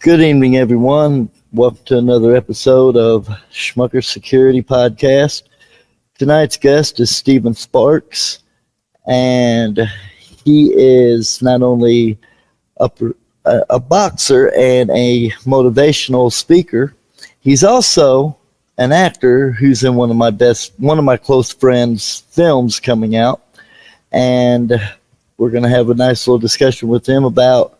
Good evening, everyone. Welcome to another episode of Schmucker Security Podcast. Tonight's guest is Stephen Sparks, and he is not only a boxer and a motivational speaker, he's also an actor who's in one of my close friends' films coming out, and we're going to have a nice little discussion with him about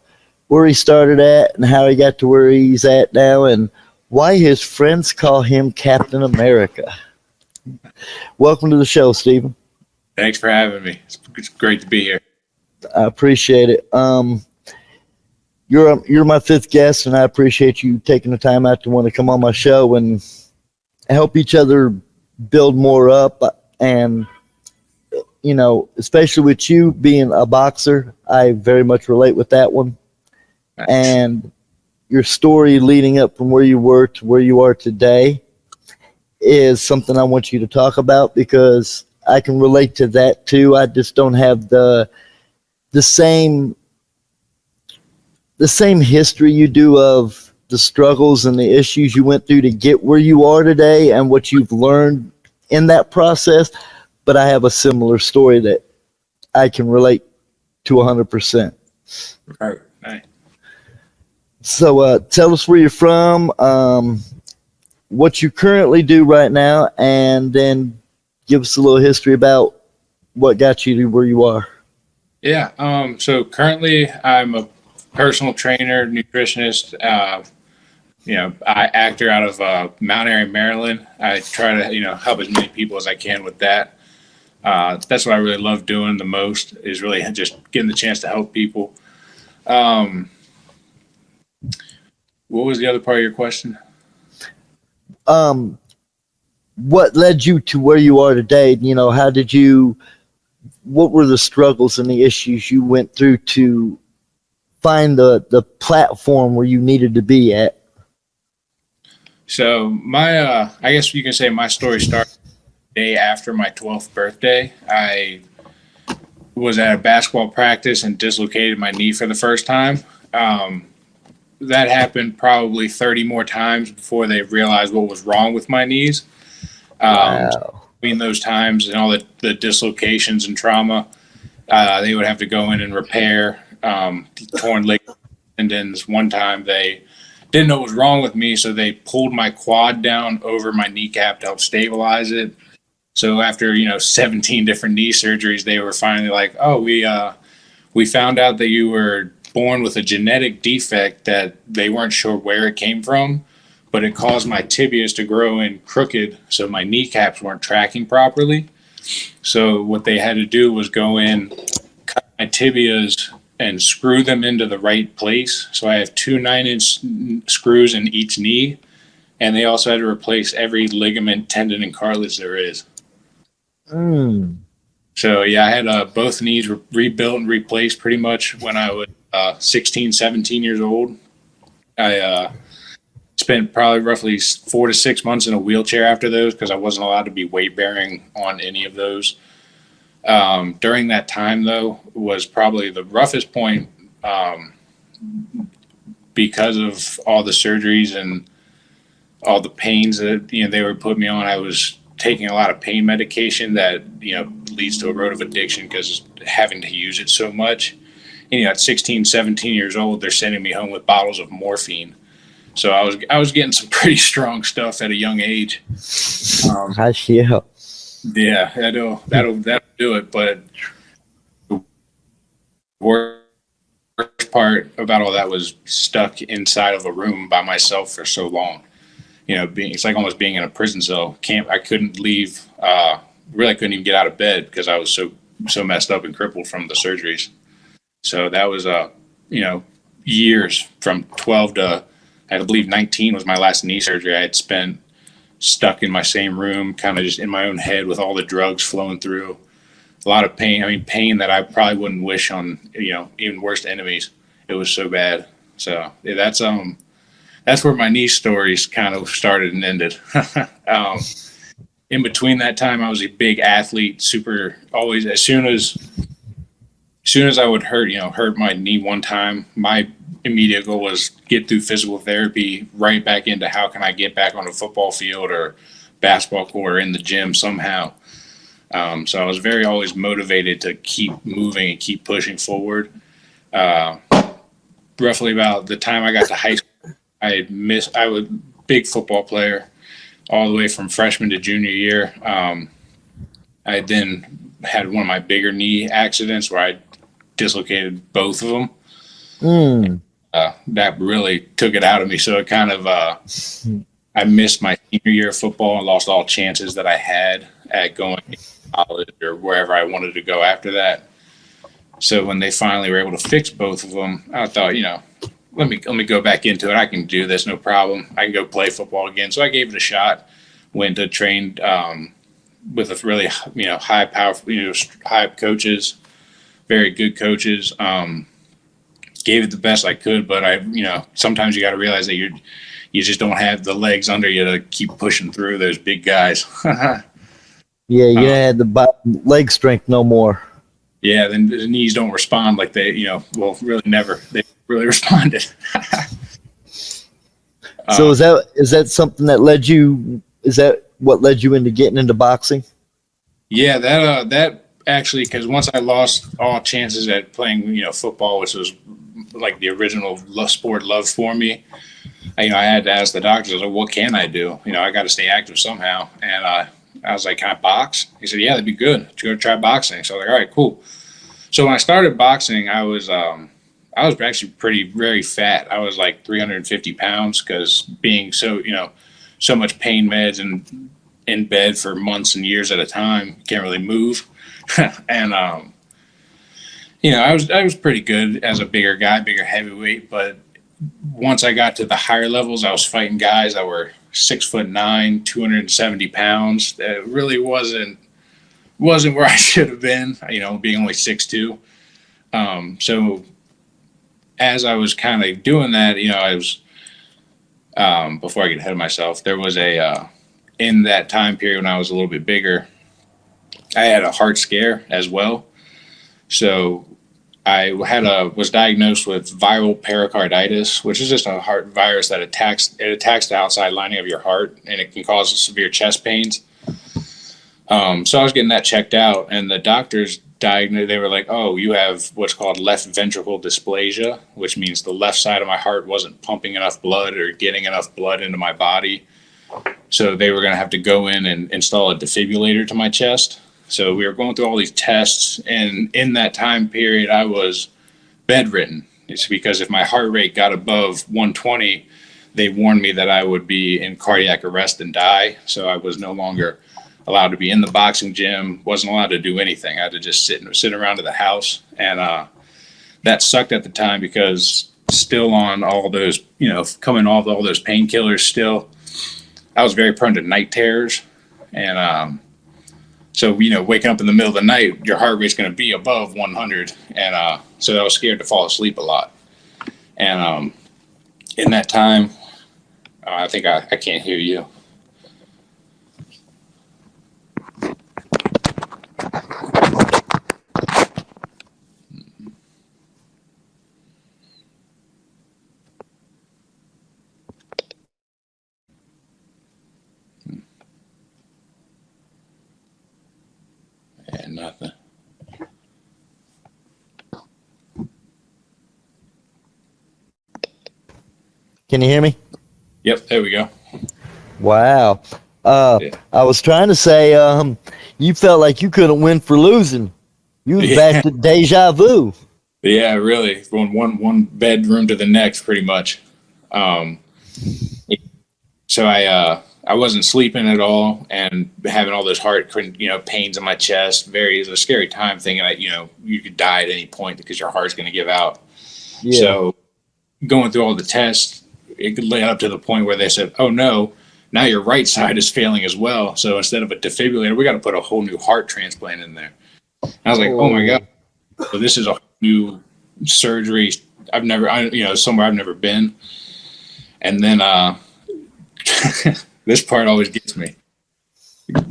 where he started at and how he got to where he's at now and why his friends call him Captain America. Welcome to the show, Stephen. Thanks for having me. It's great to be here. I appreciate it. You're my fifth guest, and I appreciate you taking the time out to want to come on my show and help each other build more up. And, you know, especially with you being a boxer, I very much relate with that one. And your story leading up from where you were to where you are today is something I want you to talk about because I can relate to that too. I just don't have the same history you do of the struggles and the issues you went through to get where you are today and what you've learned in that process. But I have a similar story that I can relate to 100%. Right. Right. So tell us where you're from, what you currently do right now, and then give us a little history about what got you to where you are. Yeah. So currently I'm a personal trainer, nutritionist, actor out of Mount Airy, Maryland. I try to, help as many people as I can with that. That's what I really love doing the most is really just getting the chance to help people. What was the other part of your question? What led you to where you are today? What were the struggles and the issues you went through to find the platform where you needed to be at? So I guess you can say my story started the day after my 12th birthday. I was at a basketball practice and dislocated my knee for the first time. That happened probably 30 more times before they realized what was wrong with my knees. Wow. Between those times and all the dislocations and trauma, they would have to go in and repair torn ligaments. One time they didn't know what was wrong with me, so they pulled my quad down over my kneecap to help stabilize it. So after 17 different knee surgeries, they were finally like, "Oh, we found out that you were born with a genetic defect that they weren't sure where it came from, but it caused my tibias to grow in crooked, so my kneecaps weren't tracking properly. So what they had to do was go in, cut my tibias, and screw them into the right place. So I have two 9-inch screws in each knee, and they also had to replace every ligament, tendon, and cartilage there is. So yeah, I had both knees rebuilt and replaced pretty much when I was 16, 17 years old. I spent probably roughly 4 to 6 months in a wheelchair after those because I wasn't allowed to be weight bearing on any of those. During that time, though, was probably the roughest point because of all the surgeries and all the pains that they were putting me on. I was taking a lot of pain medication that leads to a road of addiction because having to use it so much. And, at 16, 17 years old, they're sending me home with bottles of morphine. So I was getting some pretty strong stuff at a young age. Yeah, that'll do it. But the worst part about all that was stuck inside of a room by myself for so long. It's like almost being in a prison cell. I couldn't leave. Really couldn't even get out of bed because I was so messed up and crippled from the surgeries. So that was years from 12 to I believe 19 was my last knee surgery. I had spent stuck in my same room, kind of just in my own head with all the drugs flowing through. A lot of pain. I mean, pain that I probably wouldn't wish on even worst enemies. It was so bad. So yeah, that's where my knee stories kind of started and ended. In between that time, I was a big athlete, super always. As soon as I would hurt my knee one time, my immediate goal was get through physical therapy, right back into how can I get back on a football field or basketball court or in the gym somehow. So I was very always motivated to keep moving and keep pushing forward. Roughly about the time I got to high school, I was a big football player all the way from freshman to junior year. I then had one of my bigger knee accidents where I dislocated both of them. That really took it out of me. So it kind of, I missed my senior year of football and lost all chances that I had at going to college or wherever I wanted to go after that. So when they finally were able to fix both of them, I thought, let me go back into it. I can do this, no problem. I can go play football again. So I gave it a shot. Went to train with a really, high powerful, high coaches, very good coaches. Gave it the best I could, but sometimes you got to realize that you just don't have the legs under you to keep pushing through those big guys. Yeah, you had the leg strength no more. Yeah, then the knees don't respond like they, really never. They really responded. So is that something that led you? Is that what led you into getting into boxing? Yeah, that actually, because once I lost all chances at playing, football, which was like the original sport love for me, I had to ask the doctors, I was like, what can I do? I got to stay active somehow. And I was like, can I box? He said, yeah, that'd be good. Go try boxing. So I was like, all right, cool. So when I started boxing, I was actually very fat. I was like 350 pounds because being so much pain meds and in bed for months and years at a time, can't really move. And I was pretty good as a bigger guy, bigger heavyweight. But once I got to the higher levels, I was fighting guys that were 6'9", 270 pounds. That really wasn't where I should have been, being only 6'2". So as I was kind of doing that, I was, before I get ahead of myself, there was in that time period when I was a little bit bigger, I had a heart scare as well. So I was diagnosed with viral pericarditis, which is just a heart virus that attacks the outside lining of your heart, and it can cause severe chest pains. So I was getting that checked out, and the doctors diagnosed, they were like, oh, you have what's called left ventricle dysplasia, which means the left side of my heart wasn't pumping enough blood or getting enough blood into my body. So they were going to have to go in and install a defibrillator to my chest. So we were going through all these tests, and in that time period, I was bedridden. It's because if my heart rate got above 120, they warned me that I would be in cardiac arrest and die. So I was no longer allowed to be in the boxing gym, wasn't allowed to do anything. I had to just sit around at the house. And that sucked at the time because still on all those, coming off all those painkillers still, I was very prone to night terrors. And so, waking up in the middle of the night, your heart rate's going to be above 100. And so I was scared to fall asleep a lot. And in that time, I think I can't hear you. And nothing. Can you hear me? Yep, there we go. Wow. I was trying to say, you felt like you couldn't win for losing. You was back to deja vu. Yeah, really. From one bedroom to the next, pretty much. So I wasn't sleeping at all and having all those heart, pains in my chest. It was a scary time thinking that, you could die at any point because your heart's going to give out. Yeah. So going through all the tests, it could lay up to the point where they said, oh no, now your right side is failing as well. So instead of a defibrillator, we got to put a whole new heart transplant in there. And I was like, oh my God. So this is a new surgery. Somewhere I've never been. And then, this part always gets me.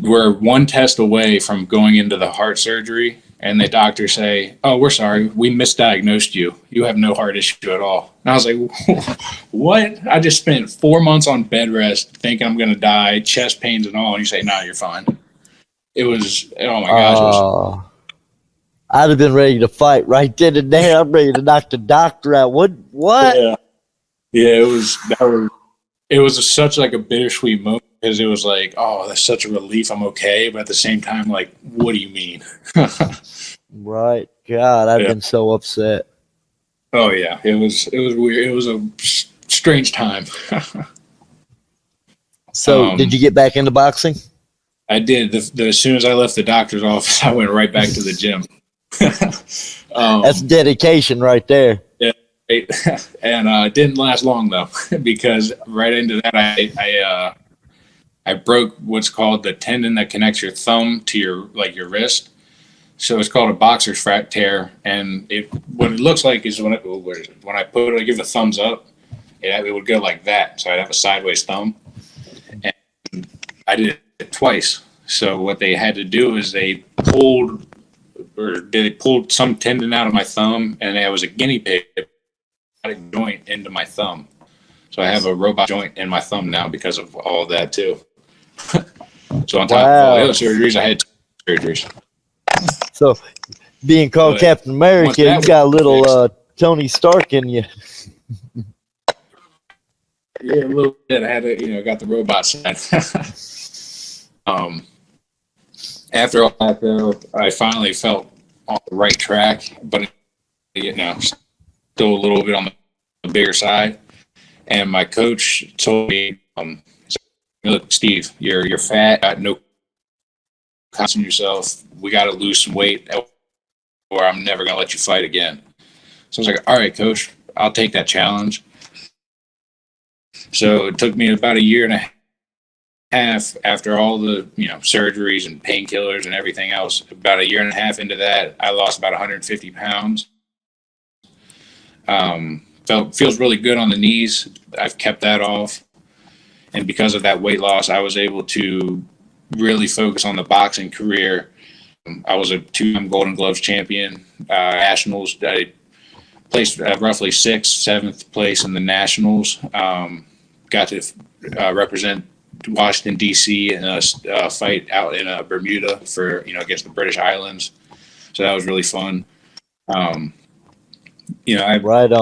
We're one test away from going into the heart surgery, and the doctors say, oh, we're sorry, we misdiagnosed you. You have no heart issue at all. And I was like, what? I just spent 4 months on bed rest thinking I'm going to die, chest pains and all, and you say, no, you're fine. It was, oh my gosh. I'd have been ready to fight right then and there. I'm ready to knock the doctor out. What? Yeah, it was such like a bittersweet moment because it was like, oh, that's such a relief. I'm okay. But at the same time, like, what do you mean? Right. God, I've been so upset. Oh, yeah. It was weird. It was a strange time. So did you get back into boxing? I did. As soon as I left the doctor's office, I went right back to the gym. That's dedication right there. Yeah. And it didn't last long though, because right into that I broke what's called the tendon that connects your thumb to your wrist. So it's called a boxer's tear, and what it looks like is when I give a thumbs up, it would go like that. So I'd have a sideways thumb, and I did it twice. So what they had to do is they pulled some tendon out of my thumb, and there was a guinea pig joint into my thumb. So I have a robot joint in my thumb now because of all of that too. So on top of all the other surgeries, I had 2 surgeries. So being called Captain America, you got a little Tony Stark in you. Yeah, a little bit. I had to, got the robot side. After all that, though, I finally felt on the right track, but still a little bit on the bigger side. And my coach told me, "Look, Steve, you're fat, got no confidence in yourself. We got to lose some weight, or I'm never gonna let you fight again." So I was like, "All right, coach, I'll take that challenge." So it took me about a year and a half after all the surgeries and painkillers and everything else. About a year and a half into that, I lost about 150 pounds. Feels really good on the knees. I've kept that off, and because of that weight loss, I was able to really focus on the boxing career. I was a 2-time Golden Gloves champion, nationals. I placed roughly 6th, 7th place in the nationals. Got to represent Washington, D.C. in a fight out in Bermuda for against the British Islands. So that was really fun. I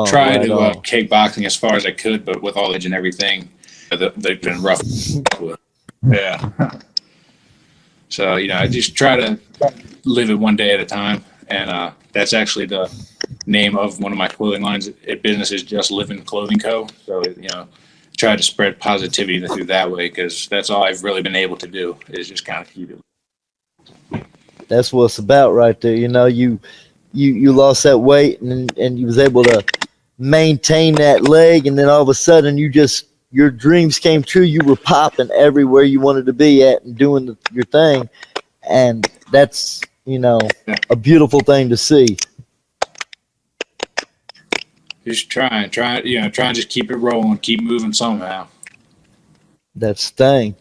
tried to kick boxing as far as I could, but with all age and everything, they've been rough. Yeah. So I just try to live it one day at a time, and that's actually the name of one of my clothing lines. Business is Just Living Clothing Co. So try to spread positivity through that way, because that's all I've really been able to do is just kind of keep it. That's what it's about right there. You lost that weight and you was able to maintain that leg, and then all of a sudden your dreams came true. You were popping everywhere you wanted to be at and doing your thing, and that's a beautiful thing to see. Just try and just keep it rolling, keep moving somehow. That's the thing.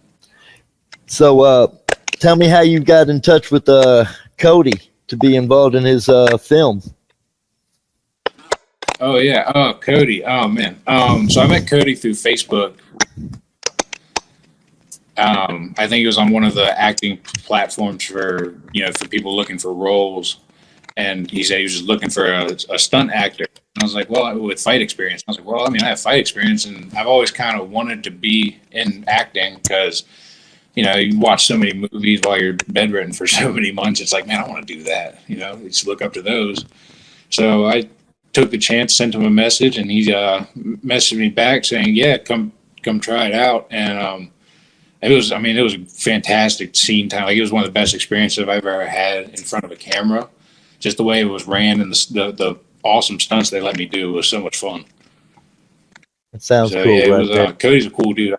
So tell me how you got in touch with Cody to be involved in his film. Oh yeah. Oh, Cody. Oh man. So I met Cody through Facebook. I think it was on one of the acting platforms for people looking for roles, and he said he was just looking for a stunt actor. And I was like, well, with fight experience. I was like, well, I have fight experience, and I've always kind of wanted to be in acting because you watch so many movies while you're bedridden for so many months. It's like, man, I want to do that. You just look up to those. So I took the chance, sent him a message, and he messaged me back saying, yeah, come try it out. And it was a fantastic scene time. Like, it was one of the best experiences I've ever had in front of a camera. Just the way it was ran and the awesome stunts they let me do was so much fun. It sounds cool. Yeah, Cody's a cool dude.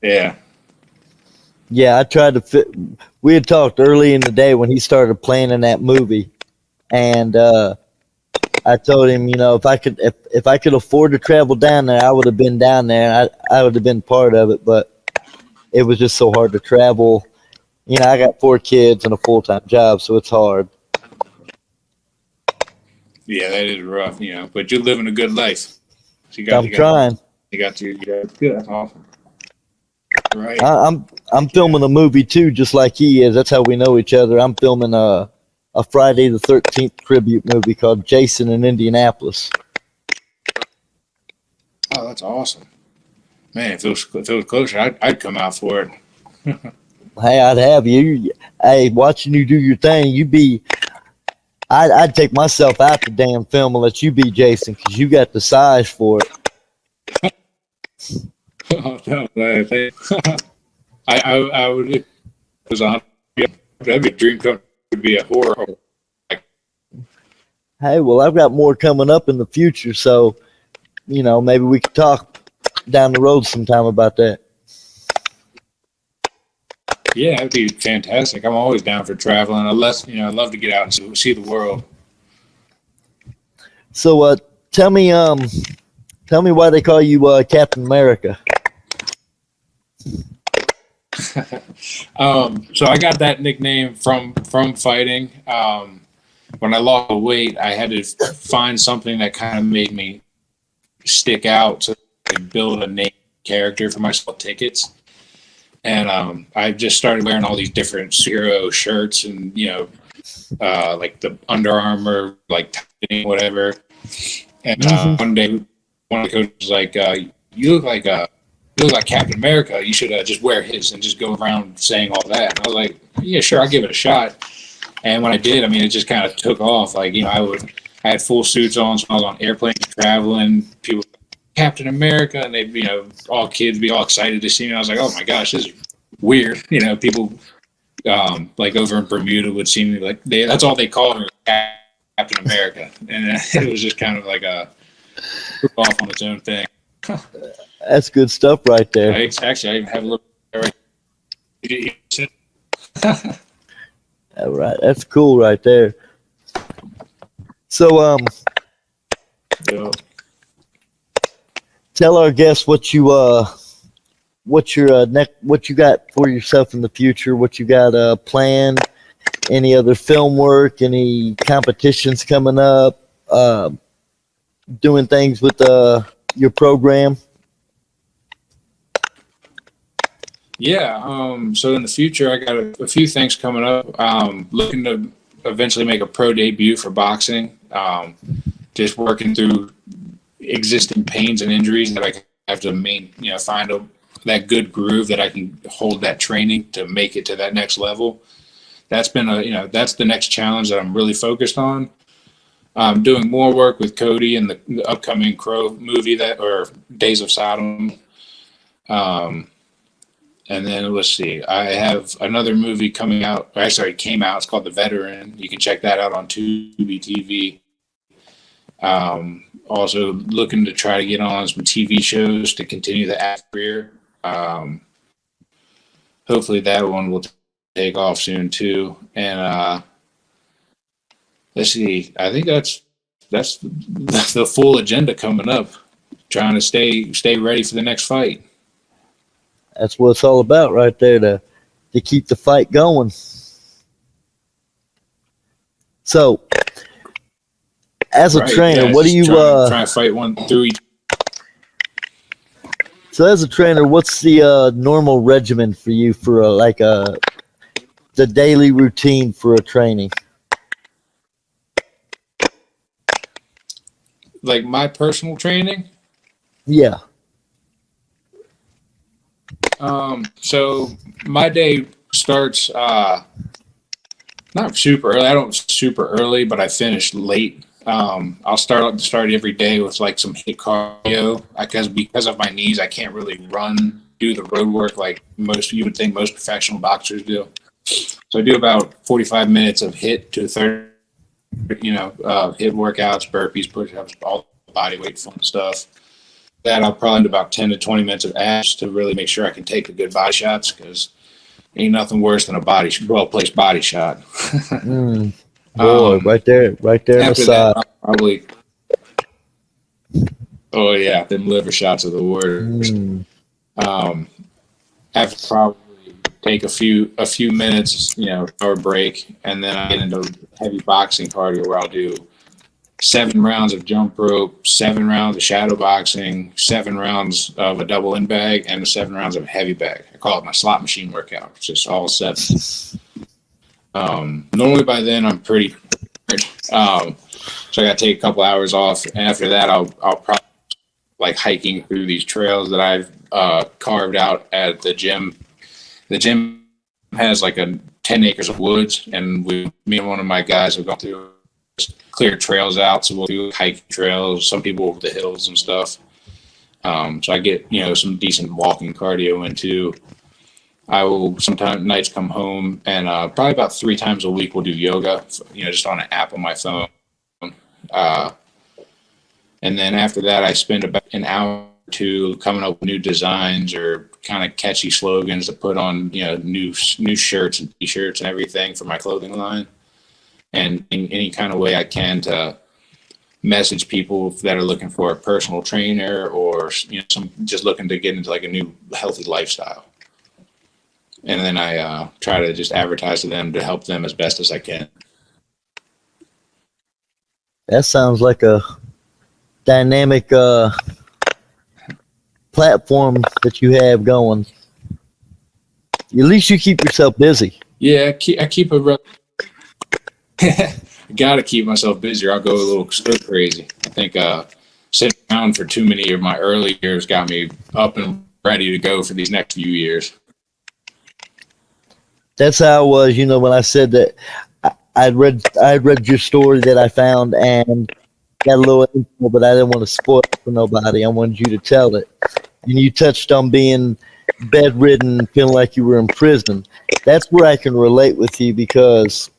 Yeah. Yeah, I tried to fit. We had talked early in the day when he started playing in that movie, and I told him, if I could afford to travel down there, I would have been down there. I would have been part of it, but it was just so hard to travel. I got 4 kids and a full-time job, so it's hard. Yeah, that is rough, but you're living a good life. So I'm trying. It's good. That's awesome. Right. I'm filming a movie too, just like he is. That's how we know each other. I'm filming a Friday the 13th tribute movie called Jason in Indianapolis. Oh, that's awesome, man! If it was closer, I'd come out for it. Hey, I'd have you. Hey, watching you do your thing, I'd take myself out the damn film and let you be Jason, because you got the size for it. Oh, no, I would. That'd be a dream come to be a horror. Hey, well, I've got more coming up in the future, so maybe we could talk down the road sometime about that. Yeah, that'd be fantastic. I'm always down for traveling. Unless I love to get out and see the world. So, tell me, Tell me why they call you Captain America. So I got that nickname from fighting. When I lost weight, I had to find something that kind of made me stick out so I could build a name character for myself tickets. And I just started wearing all these different superhero shirts and, like the Under Armour, like whatever. And one day, one of the coaches was like, you look like Captain America. You should just wear his and just go around saying all that. And I was like, yeah, sure, I'll give it a shot. And when I did, I mean, it just kind of took off. Like, I had full suits on, so I was on airplanes traveling. People, Captain America, and they'd, all kids be all excited to see me. I was like, oh my gosh, this is weird. People like over in Bermuda would see me like that's all they called me, Captain America, and it was just kind of like a off on its own thing. That's good stuff right there. Actually, I have a little. All right, that's cool right there. So, Yeah. tell our guests what you what you got for yourself in the future, what you got planned, any other film work, any competitions coming up, doing things with your program. Yeah. So in the future, I got a few things coming up. Looking to eventually make a pro debut for boxing. Just working through existing pains and injuries that I have to find that good groove that I can hold that training to make it to that next level. That's been that's the next challenge that I'm really focused on. I'm doing more work with Cody in the upcoming Crow movie or Days of Sodom. And then let's see, I have another movie coming out. Actually, it came out. It's called The Veteran. You can check that out on Tubi TV. Also looking to try to get on some TV shows to continue the acting career. Hopefully that one will take off soon too. And let's see, I think that's the full agenda coming up. Trying to stay ready for the next fight. That's what it's all about right there, to keep the fight going. So, as a trainer, what do you try to fight one through each? So as a trainer, what's the normal regimen for you for the daily routine for a training? Like my personal training? Yeah. So my day starts not super early. I don't super early, but I finish late. I'll start every day with like some HIIT cardio because of my knees. I can't really do the road work like you would think most professional boxers do. So I do about 45 minutes of HIIT to 30, HIIT workouts, burpees, push-ups, all body weight fun stuff. That I'll probably do about 10 to 20 minutes of abs to really make sure I can take the good body shots, because ain't nothing worse than a well-placed body shot. Boy, right there After that, I'll probably, oh yeah, them liver shots are the worst. After probably take a few minutes, hour break, and then I get into heavy boxing cardio where I'll do 7 rounds of jump rope, 7 rounds of shadow boxing, 7 rounds of a double in bag, and 7 rounds of heavy bag. I call it my slot machine workout. It's just all 7. Normally by then I'm pretty so I gotta take a couple hours off, and after that I'll probably like hiking through these trails that I've carved out at the gym. The gym has like 10 acres of woods, and me and one of my guys have gone through clear trails out, so we'll do hiking trails, some people over the hills and stuff. So I get some decent walking cardio in too. I will sometimes nights come home, and probably about 3 times a week we'll do yoga, just on an app on my phone. And then after that I spend about an hour or 2 coming up with new designs or kind of catchy slogans to put on new shirts and t-shirts and everything for my clothing line. And in any kind of way I can to message people that are looking for a personal trainer or some just looking to get into like a new healthy lifestyle. And then I try to just advertise to them to help them as best as I can. That sounds like a dynamic platform that you have going. At least you keep yourself busy. Yeah, I keep a got to keep myself busy or I'll go a little stir crazy. I think sitting around for too many of my early years got me up and ready to go for these next few years. That's how I was, when I said that I'd read your story that I found and got a little info, but I didn't want to spoil it for nobody. I wanted you to tell it. And you touched on being bedridden, feeling like you were in prison. That's where I can relate with you because,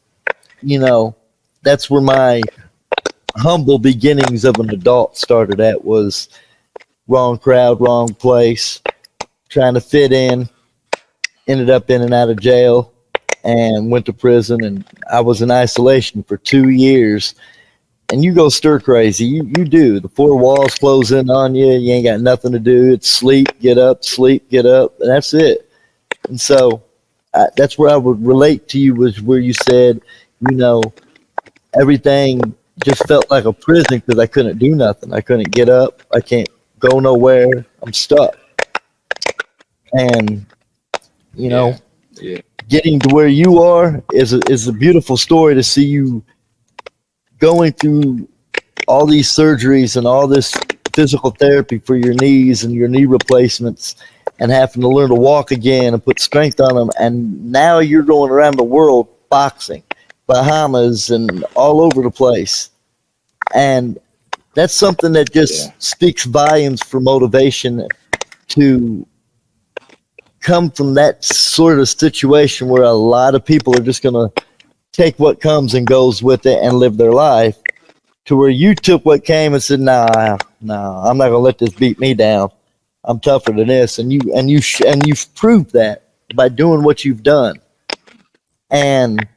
that's where my humble beginnings of an adult started at, was wrong crowd, wrong place, trying to fit in, ended up in and out of jail and went to prison, and I was in isolation for 2 years. And you go stir crazy. You do. The four walls close in on you. You ain't got nothing to do. It's sleep, get up, and that's it. And so that's where I would relate to you, was where you said, everything just felt like a prison because I couldn't do nothing. I couldn't get up. I can't go nowhere. I'm stuck. And, Yeah. getting to where you are is a beautiful story to see you going through all these surgeries and all this physical therapy for your knees and your knee replacements and having to learn to walk again and put strength on them. And now you're going around the world boxing, Bahamas and all over the place. And that's something that just speaks volumes for motivation to come from that sort of situation where a lot of people are just going to take what comes and goes with it and live their life, to where you took what came and said, nah, I'm not going to let this beat me down. I'm tougher than this. And you've proved that by doing what you've done. And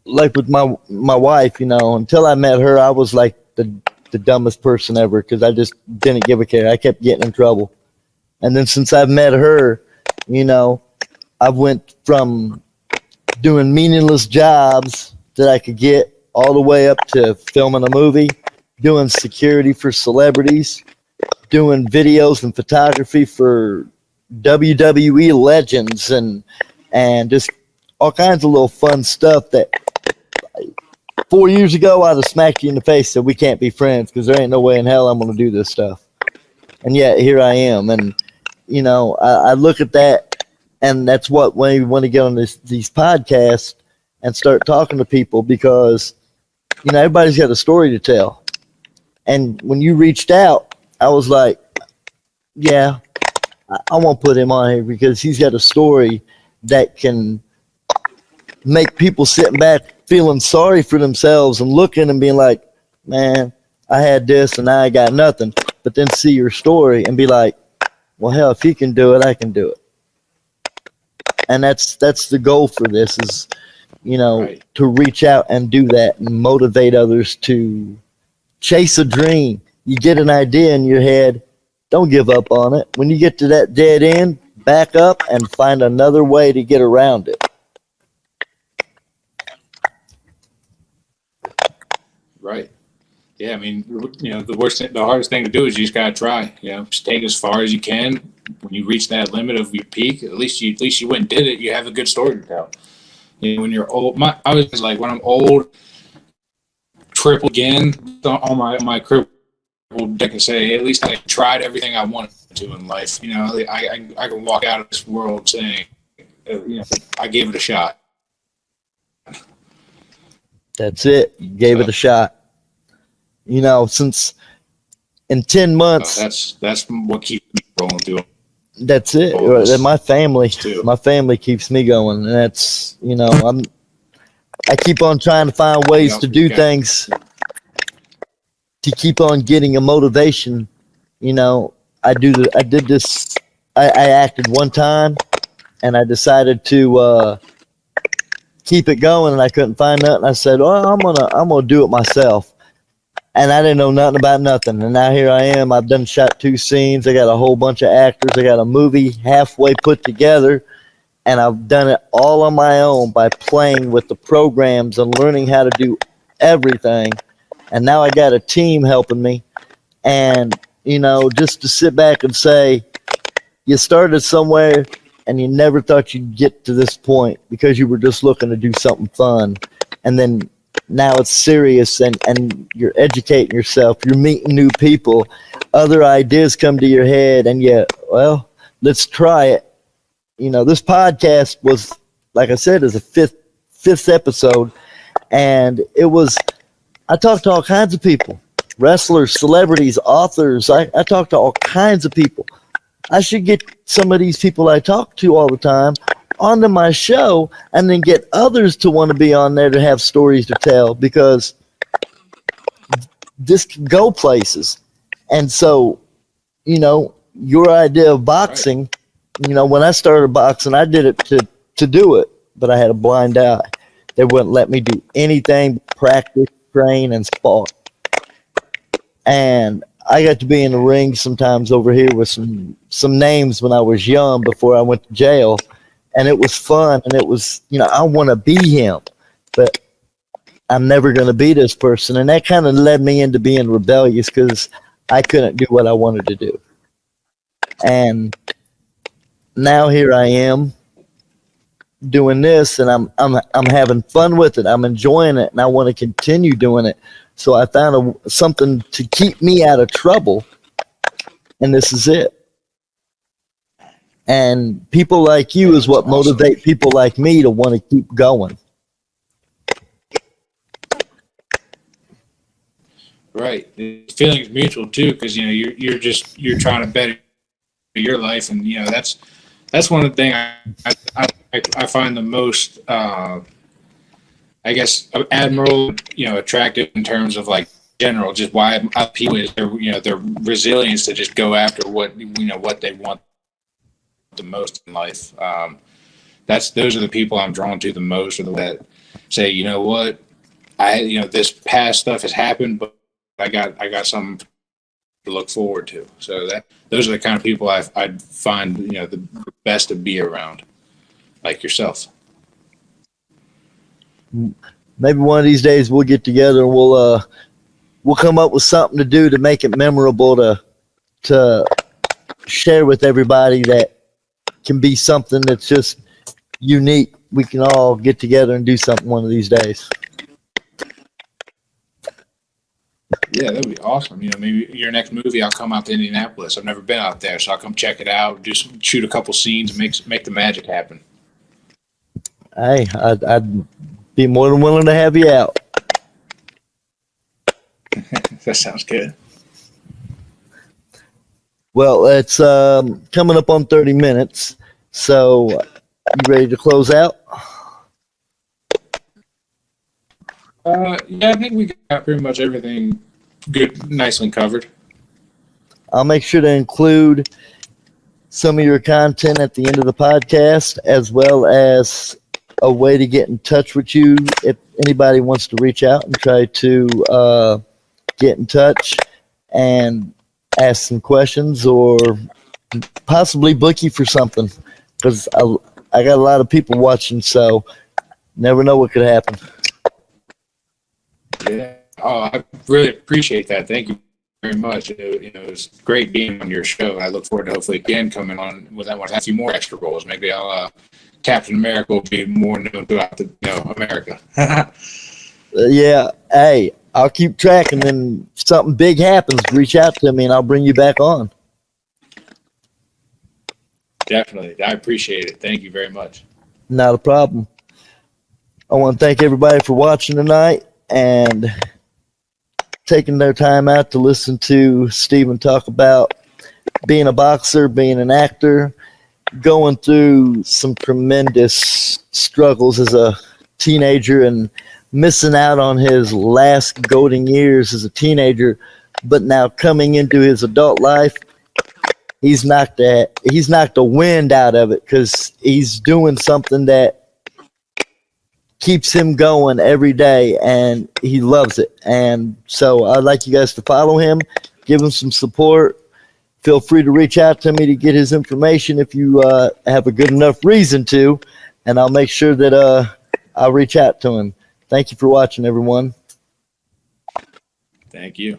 like with my wife, until I met her, I was like the dumbest person ever because I just didn't give a care. I kept getting in trouble. And then since I've met her, I've went from doing meaningless jobs that I could get all the way up to filming a movie, doing security for celebrities, doing videos and photography for WWE legends and just all kinds of little fun stuff that 4 years ago I'd have smacked you in the face and said we can't be friends because there ain't no way in hell I'm going to do this stuff. And yet here I am. And, I look at that. And that's what when we want to get on these podcasts and start talking to people because, everybody's got a story to tell. And when you reached out, I was like, yeah, I won't put him on here because he's got a story that can make people sitting back feeling sorry for themselves and looking and being like, man, I had this and I got nothing. But then see your story and be like, well, hell, if he can do it, I can do it. And that's the goal for this is, right, to reach out and do that and motivate others to chase a dream. You get an idea in your head, don't give up on it. When you get to that dead end, back up and find another way to get around it. Right. Yeah, I mean, the hardest thing to do is you just gotta try. Just take it as far as you can. When you reach that limit of your peak, at least you went and did it. You have a good story to tell. When you're old, I was like, when I'm old, triple again on my cripple, I can say at least I tried everything I wanted to in life. I can walk out of this world saying, I gave it a shot. That's it. You gave it a shot. Since in 10 months. That's what keeps me rolling through. That's it. My family keeps me going. And that's, I keep on trying to find ways to do things to keep on getting a motivation. I acted one time and I decided to keep it going and I couldn't find nothing. I said, well, I'm gonna do it myself. And I didn't know nothing about nothing. And now here I am. I've done shot 2 scenes. I got a whole bunch of actors. I got a movie halfway put together. And I've done it all on my own by playing with the programs and learning how to do everything. And now I got a team helping me. And, just to sit back and say, you started somewhere and you never thought you'd get to this point because you were just looking to do something fun. And then now it's serious and you're educating yourself. You're meeting new people. Other ideas come to your head and let's try it. This podcast was, like I said, is a fifth episode. And I talked to all kinds of people, wrestlers, celebrities, authors. I talked to all kinds of people. I should get some of these people I talk to all the time onto my show and then get others to want to be on there to have stories to tell, because this can go places. And so, your idea of boxing, when I started boxing, I did it to do it, but I had a blind eye. They wouldn't let me do anything but practice, train, and spar. And I got to be in the ring sometimes over here with some names when I was young before I went to jail. And it was fun. And it was, I want to be him, but I'm never going to be this person. And that kind of led me into being rebellious because I couldn't do what I wanted to do. And now here I am doing this, and I'm having fun with it. I'm enjoying it, and I want to continue doing it. So I found something to keep me out of trouble, and this is it. And people like you is what motivate people like me to want to keep going. Right. The feeling's mutual too, because you're trying to better your life, and that's one of the things I find the most I guess admirable, attractive in terms of like general, just why people is their resilience to just go after what they want the most in life. Those are the people I'm drawn to the most, or the that say, what, this past stuff has happened, but I got something to look forward to. So those are the kind of people I find the best to be around, like yourself. Maybe one of these days we'll get together and we'll come up with something to do to make it memorable to share with everybody, that can be something that's just unique. We can all get together and do something one of these days. Yeah, that'd be awesome. Maybe your next movie, I'll come out to Indianapolis. I've never been out there, so I'll come check it out, shoot a couple scenes, and make the magic happen. Hey, I'd be more than willing to have you out. That sounds good. Well, it's coming up on 30 minutes, so you ready to close out? Yeah, I think we got pretty much everything good, nicely covered. I'll make sure to include some of your content at the end of the podcast, as well as a way to get in touch with you if anybody wants to reach out and try to get in touch and ask some questions, or possibly book you for something, because I got a lot of people watching, so never know what could happen. Yeah. Oh, I really appreciate that. Thank you very much. It was great being on your show. I look forward to hopefully again coming on with a few more extra roles. Maybe I'll Captain America will be more known throughout America. Yeah. Hey, I'll keep track, and then if something big happens, reach out to me and I'll bring you back on. Definitely. I appreciate it. Thank you very much. Not a problem. I want to thank everybody for watching tonight and taking their time out to listen to Steven talk about being a boxer, being an actor, going through some tremendous struggles as a teenager and missing out on his last golden years as a teenager, but now coming into his adult life, he's knocked the wind out of it, because he's doing something that keeps him going every day, and he loves it. And so I'd like you guys to follow him, give him some support. Feel free to reach out to me to get his information if you have a good enough reason to, and I'll make sure that I'll reach out to him. Thank you for watching, everyone. Thank you.